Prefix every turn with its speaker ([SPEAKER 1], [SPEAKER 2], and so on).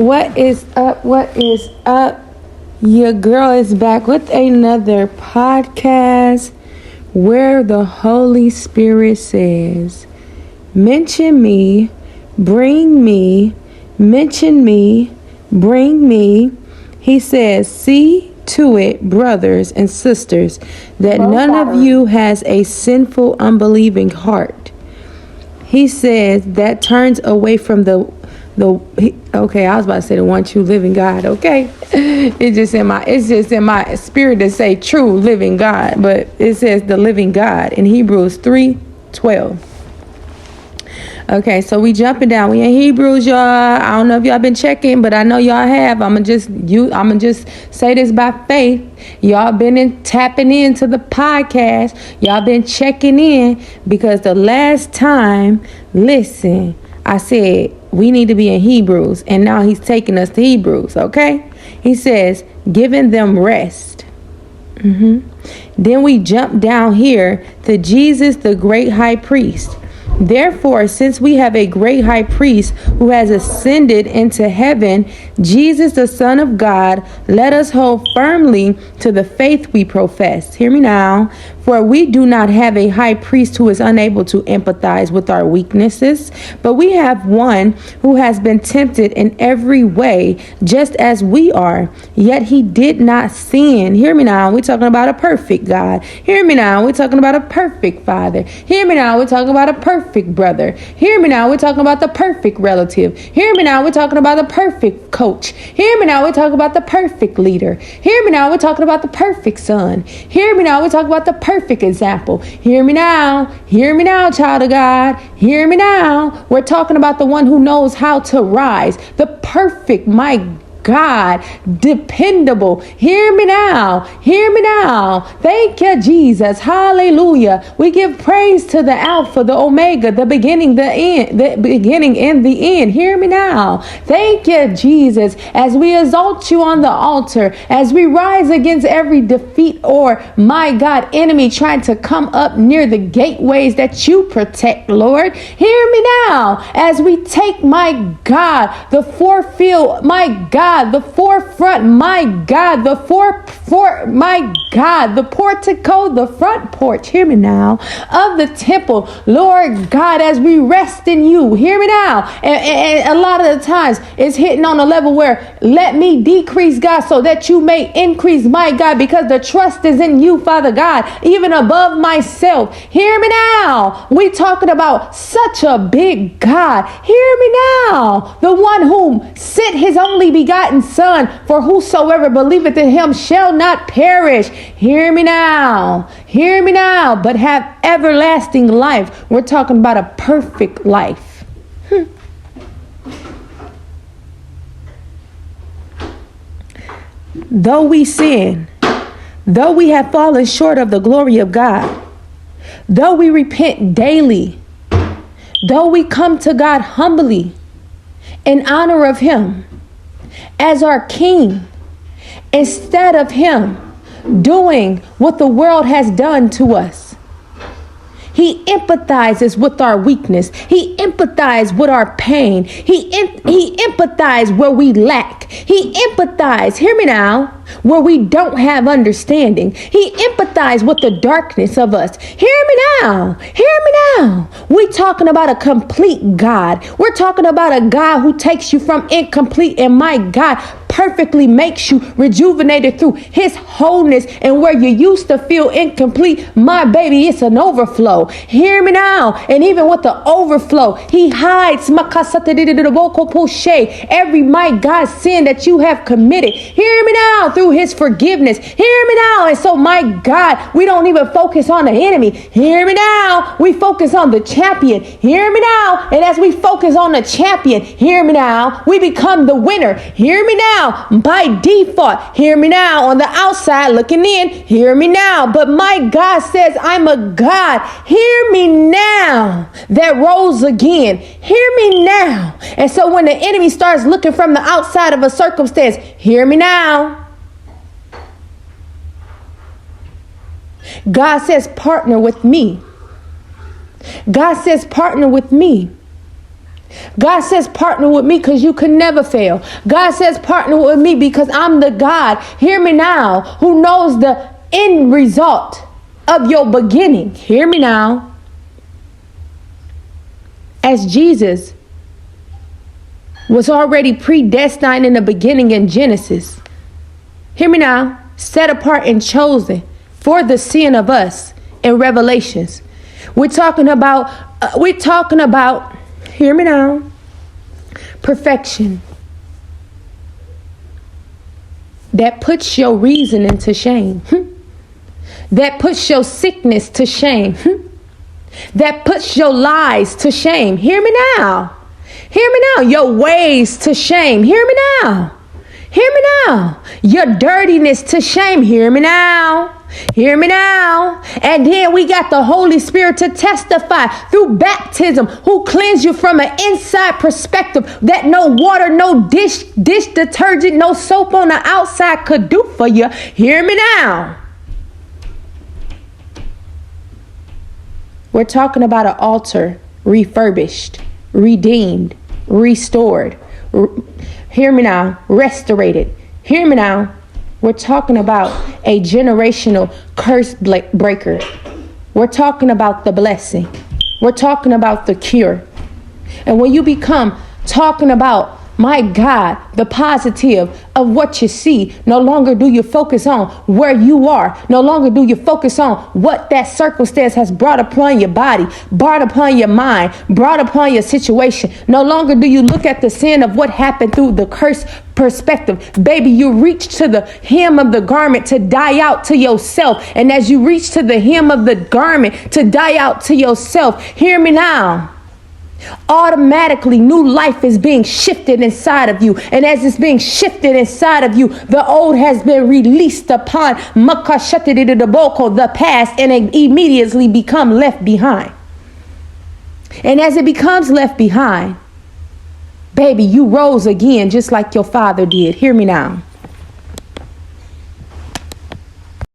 [SPEAKER 1] What is up? What is up? Your girl is back with another podcast where the Holy Spirit says, mention me, bring me, mention me, bring me. He says, see to it, brothers and sisters, that none of you has a sinful, unbelieving heart. He says that turns away from okay, I was about to say the one true living God. Okay, it's just in my spirit to say true living God, but it says the living God in Hebrews 3:12. Okay, so we jumping down. We in Hebrews, y'all. I don't know if y'all been checking, but I know y'all have. I'ma just say this by faith. Y'all been tapping into the podcast. Y'all been checking in because the last time, listen, I said we need to be in Hebrews, and now he's taking us to Hebrews. Okay, he says, giving them rest. Then we jump down here to Jesus, the great high priest. Therefore, since we have a great high priest who has ascended into heaven, Jesus, the Son of God, let us hold firmly to the faith we profess. Hear me now. For we do not have a high priest who is unable to empathize with our weaknesses, but we have one who has been tempted in every way, just as we are, yet he did not sin. Hear me now. We're talking about a perfect God. Hear me now. We're talking about a perfect Father. Hear me now. We're talking about a perfect brother. Hear me now. We're talking about the perfect relative. Hear me now. We're talking about the perfect coach. Hear me now. We're talking about the perfect leader. Hear me now. We're talking about the perfect son. Hear me now. We're talking about the perfect example. Hear me now. Hear me now, child of God. Hear me now. We're talking about the one who knows how to rise. The perfect, my God, dependable. Hear me now. Hear me now. Thank you, Jesus. Hallelujah. We give praise to the Alpha, the Omega, the beginning, the end, the beginning and the end. Hear me now. Thank you, Jesus. As we exalt you on the altar, as we rise against every defeat or, my God, enemy trying to come up near the gateways that you protect, Lord. Hear me now. As we take, my God, the forefield, my God, the forefront, my God, the my God, the portico, the front porch, hear me now, of the temple, Lord God, as we rest in you, hear me now. And a lot of the times it's hitting on a level where let me decrease, God, so that you may increase, my God, because the trust is in you, Father God, even above myself. Hear me now. We talking about such a big God. Hear me now. The one whom sent his only begotten Son, for whosoever believeth in him shall not perish. Hear me now. Hear me now, but have everlasting life. We're talking about a perfect life. Though we sin, though we have fallen short of the glory of God, though we repent daily, though we come to God humbly in honor of him as our King, instead of him doing what the world has done to us. He empathizes with our weakness. He empathizes with our pain. He empathizes where we lack. He empathizes, hear me now, where we don't have understanding. He empathizes with the darkness of us. Hear me now. Hear me now. We're talking about a complete God. We're talking about a God who takes you from incomplete and, my God, perfectly makes you rejuvenated through his wholeness, and where you used to feel incomplete, my baby, it's an overflow. Hear me now. And even with the overflow, he hides every, my God, sin that you have committed. Hear me now, through his forgiveness. Hear me now. And so, my God, we don't even focus on the enemy. Hear me now. We focus on the champion. Hear me now. And as we focus on the champion, hear me now, we become the winner. Hear me now. By default, hear me now, on the outside looking in, hear me now. But my God says, I'm a God, hear me now, that rose again. Hear me now. And so when the enemy starts looking from the outside of a circumstance, hear me now. God says, partner with me. God says, partner with me. God says partner with me because you can never fail. God says partner with me because I'm the God, hear me now, who knows the end result of your beginning. Hear me now. As Jesus was already predestined in the beginning in Genesis, hear me now, set apart and chosen for the sin of us in Revelations. We're talking about, hear me now, perfection that puts your reasoning to shame, that puts your sickness to shame, that puts your lies to shame. Hear me now. Hear me now. Your ways to shame. Hear me now. Hear me now. Your dirtiness to shame. Hear me now. Hear me now. And then we got the Holy Spirit to testify through baptism, who cleanse you from an inside perspective that no water, no dish detergent, no soap on the outside could do for you. Hear me now. We're talking about an altar refurbished, redeemed, restored. Hear me now. Restorated. Hear me now. We're talking about a generational curse breaker. We're talking about the blessing. We're talking about the cure. And when you become talking about, my God, the positive of what you see, no longer do you focus on where you are. No longer do you focus on what that circumstance has brought upon your body, brought upon your mind, brought upon your situation. No longer do you look at the sin of what happened through the curse perspective. Baby, you reach to the hem of the garment to die out to yourself. And as you reach to the hem of the garment to die out to yourself, hear me now. Automatically new life is being shifted inside of you, and as it's being shifted inside of you, the old has been released upon the past, and it immediately become left behind. And as it becomes left behind, baby, you rose again just like your father did. Hear me now.